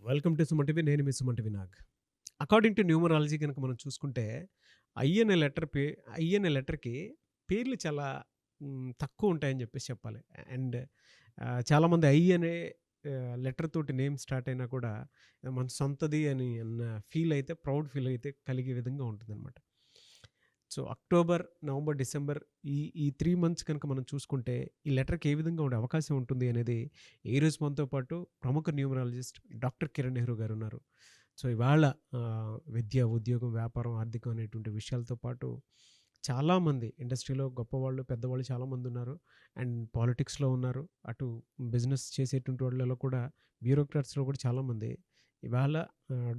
Welcome to Suman TV. నేను మీ Suman TV Nag. According to numerology కనుక మనం చూసుకుంటే ఐ అనే లెటర్‌కి పేర్లు చాలా తక్కువ ఉంటాయని చెప్పేసి చెప్పాలి. అండ్ చాలామంది ఐ అనే లెటర్ తోటి నేమ్ స్టార్ట్ అయినా కూడా మన సొంతది అని అన్న ఫీల్ అయితే, ప్రౌడ్ ఫీల్ అయితే కలిగే విధంగా ఉంటుందన్నమాట. సో అక్టోబర్, నవంబర్, డిసెంబర్ ఈ 3 మంత్స్ కనుక మనం చూసుకుంటే ఈ లెటర్‌కి ఏ విధంగా ఉండే అవకాశం ఉంటుంది అనేది ఈరోజు మనతో పాటు ప్రముఖ న్యూమరాలజిస్ట్ డాక్టర్ కిరణ్ నెహ్రూ గారు ఉన్నారు. సో ఇవాళ విద్య, ఉద్యోగం, వ్యాపారం, ఆర్థికం అనేటువంటి విషయాలతో పాటు చాలామంది ఇండస్ట్రీలో గొప్పవాళ్ళు, పెద్దవాళ్ళు చాలామంది ఉన్నారు. అండ్ పాలిటిక్స్‌లో ఉన్నారు. అటు బిజినెస్ చేసేటువంటి వాళ్ళలో కూడా, బ్యూరోక్రాట్స్‌లో కూడా చాలామంది ఇవాళ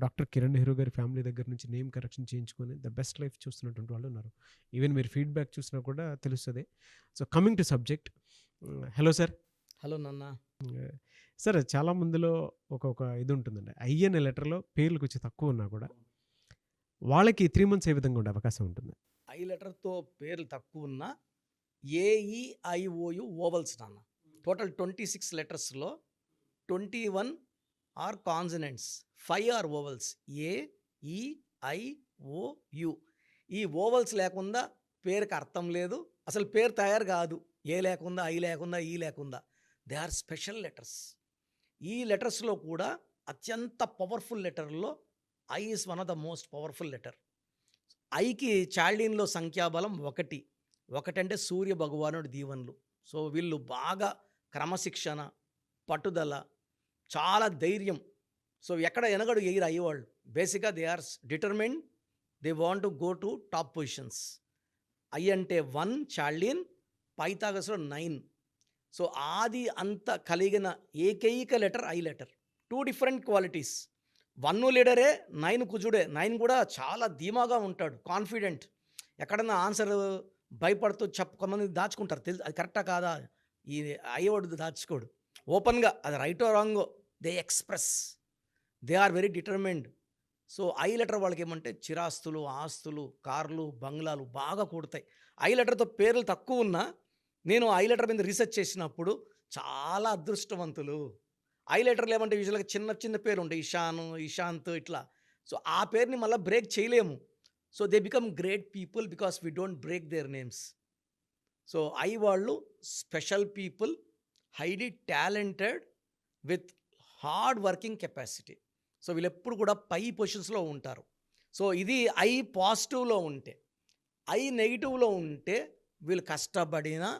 డాక్టర్ కిరణ్ నెహ్రూ గారి ఫ్యామిలీ దగ్గర నుంచి నేమ్ కరెక్షన్ చేయించుకొని ద బెస్ట్ లైఫ్ చూస్తున్నటువంటి వాళ్ళు ఉన్నారు. ఈవెన్ మీరు ఫీడ్‌బ్యాక్ చూసినా కూడా తెలుస్తది. So coming to subject. Hello sir. Hello నాన్న. సార్, చాలా మందిలో ఒక ఇది ఉంటుందండి. ఐ అనే లెటర్‌లో పేర్లు కొంచెం తక్కువ ఉన్నా కూడా వాళ్ళకి 3 మంత్స్ ఏ విధంగా ఉండే అవకాశం ఉంటుంది? ఐ లెటర్తో పేర్లు తక్కువ ఉన్న ఏఈఐఓయు ఓవల్స్ నాన్న. టోటల్ 26 లెటర్స్లో 21 are consonants, 5 are vowels. A E I O U. ఈ ఓవల్స్ లేకుండా పేరుకి అర్థం లేదు, అసలు పేరు తయారు కాదు. ఏ లేకుండా, ఐ లేకుండా, ఈ లేకుండా. They are special letters. ఈ లెటర్స్లో కూడా అత్యంత పవర్ఫుల్ లెటర్లో I is one of the most powerful letter. ఐకి చాల్డీన్లో సంఖ్యాబలం 1. 1 అంటే సూర్య భగవానుడి దీవెనలు. సో వీళ్ళు బాగా క్రమశిక్షణ, పట్టుదల, చాలా ధైర్యం. సో ఎక్కడ ఎనగడు ఎయిర్ అయ్యేవాళ్ళు. బేసిక్గా they are determined, they want to go to top positions. I అంటే 1 చాల్డీన్, పైథాగరస్లో 9. సో ఆది అంత కలిగిన ఏకైక letter I letter. 2 different qualities. 1 లీడరే, 9 కుజుడే. 9 కూడా చాలా ధీమాగా ఉంటాడు, కాన్ఫిడెంట్. ఎక్కడన్నా ఆన్సర్ భయపడుతూ కొంతమంది దాచుకుంటారు. తెలుసు అది కరెక్టా కాదా, ఈ అయ్యేవాడు దాచుకోడు. ఓపెన్గా అది రైటో రాంగో they express. They are very determined. So I letter వాళ్ళకి ఏమంటే చిరాస్తులు, ఆస్తులు, కార్లు, బంగ్లాలు బాగా కూడతాయి. ఐ లెటర్తో పేర్లు తక్కువ ఉన్నా నేను ఐ లెటర్ మీద రీసెర్చ్ చేసినప్పుడు చాలా అదృష్టవంతులు. ఐ లెటర్లు ఏమంటే యూజువల్గా చిన్న చిన్న పేరు ఉంటాయి, ఇషాను, ఇషాంత్ ఇట్లా. సో ఆ పేరుని మళ్ళీ బ్రేక్ చేయలేము. So they become great people because we don't break their names. So I వాళ్ళు special people, highly talented with hard working capacity. So వీళ్ళు ఎప్పుడు కూడా పై పొజిషన్స్లో ఉంటారు. సో ఇది ఐ పాజిటివ్లో ఉంటే. ఐ నెగిటివ్లో ఉంటే వీళ్ళు కష్టపడినా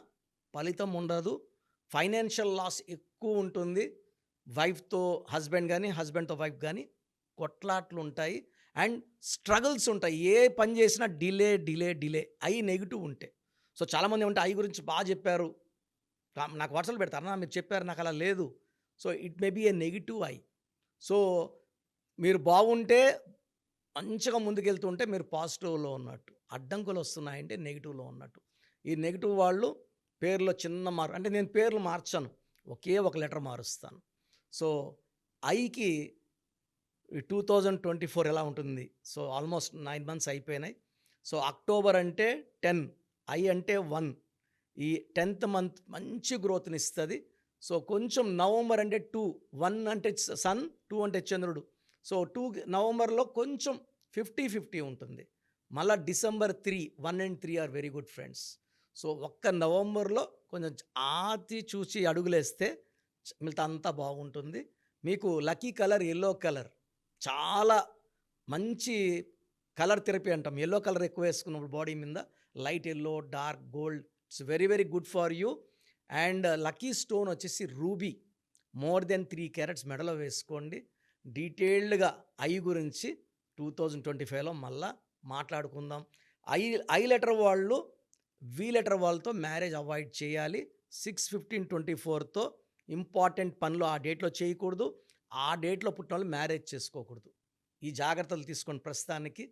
ఫలితం ఉండదు, ఫైనాన్షియల్ లాస్ ఎక్కువ ఉంటుంది. వైఫ్తో హస్బెండ్ కానీ, హస్బెండ్తో వైఫ్ కానీ కొట్లాట్లు ఉంటాయి అండ్ స్ట్రగుల్స్ ఉంటాయి. ఏ పని చేసినా delay delay delay. I negative ఉంటే. సో చాలామంది ఏమంటే ఐ గురించి బాగా చెప్పారు, నాకు వాట్సాప్ పెడతారు, అన్న మీరు చెప్పారు, నాకు అలా లేదు. So it may be a negative I. So మీరు బాగుంటే మంచిగా ముందుకెళ్తుంటే మీరు పాజిటివ్లో ఉన్నట్టు, అడ్డంకులు వస్తున్నాయంటే నెగిటివ్లో ఉన్నట్టు. ఈ నెగిటివ్ వాళ్ళు పేర్లో చిన్న అంటే నేను పేర్లు మార్చాను, ఒకే ఒక లెటర్ మారుస్తాను. సో ఐకి 2024 ఎలా ఉంటుంది? సో ఆల్మోస్ట్ 9 మంత్స్ అయిపోయినాయి. సో అక్టోబర్ అంటే 10, ఐ అంటే 1. ఈ 10th మంత్ మంచి గ్రోత్ని ఇస్తుంది. సో కొంచెం నవంబర్ అంటే 2, 1 అంటే సన్, 2 అంటే చంద్రుడు. సో నవంబర్లో కొంచెం 50-50 ఉంటుంది. మళ్ళీ December 3, 1 and 3 are very good friends. So ఒక్క నవంబర్లో కొంచెం ఆతి చూసి అడుగులేస్తే మిగతా అంతా బాగుంటుంది. మీకు లక్కీ కలర్ ఎల్లో కలర్, చాలా మంచి కలర్ థెరపీ అంటాం. ఎల్లో కలర్ ఎక్కువ వేసుకున్నప్పుడు బాడీ మీద light yellow, dark gold, it's very very good for you. And lucky stone వచ్చేసి రూబీ, మోర్ దెన్ 3 క్యారెట్స్ మెడలో వేసుకోండి. డీటెయిల్డ్గా ఐ గురించి 2025లో మళ్ళా మాట్లాడుకుందాం. ఐ లెటర్ వాళ్ళు వి లెటర్ వాళ్ళతో మ్యారేజ్ అవాయిడ్ చేయాలి. 6/15/24తో ఇంపార్టెంట్ పనులు ఆ డేట్లో చేయకూడదు. ఆ డేట్లో పుట్టిన వాళ్ళు మ్యారేజ్ చేసుకోకూడదు. ఈ జాగ్రత్తలు తీసుకొని ప్రస్తుతానికి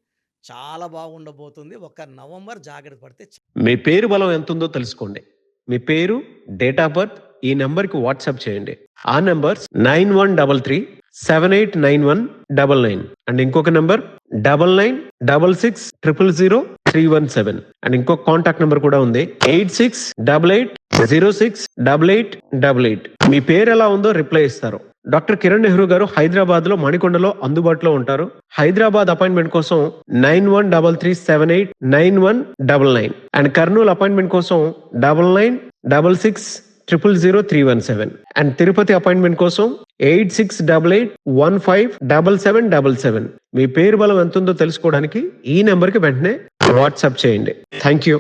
చాలా బాగుండబోతుంది. ఒక నవంబర్ జాగ్రత్త పడితే. మీ పేరు బలం ఎంత ఉందో తెలుసుకోండి. మీ పేరు, డేట్ ఆఫ్ బర్త్ ఈ నెంబర్కి వాట్సాప్ చేయండి. ఆ నెంబర్ 9133789199 అండ్ ఇంకొక నెంబర్ 9966000317 అండ్ ఇంకొక కాంటాక్ట్ నెంబర్ కూడా ఉంది, 8688068888. మీ పేరు ఎలా ఉందో రిప్లై ఇస్తారు. డాక్టర్ కిరణ్ నెహ్రూ గారు హైదరాబాద్ లో మణికొండలో అందుబాటులో ఉంటారు. హైదరాబాద్ అపాయింట్మెంట్ కోసం 9133789199 అండ్ కర్నూలు అపాయింట్మెంట్ కోసం 9966000317 అండ్ తిరుపతి అపాయింట్మెంట్ కోసం 8688157777. మీ పేరు బలం ఎంతుందో తెలుసుకోవడానికి ఈ నెంబర్కి వెంటనే వాట్సాప్ చేయండి. Thank you.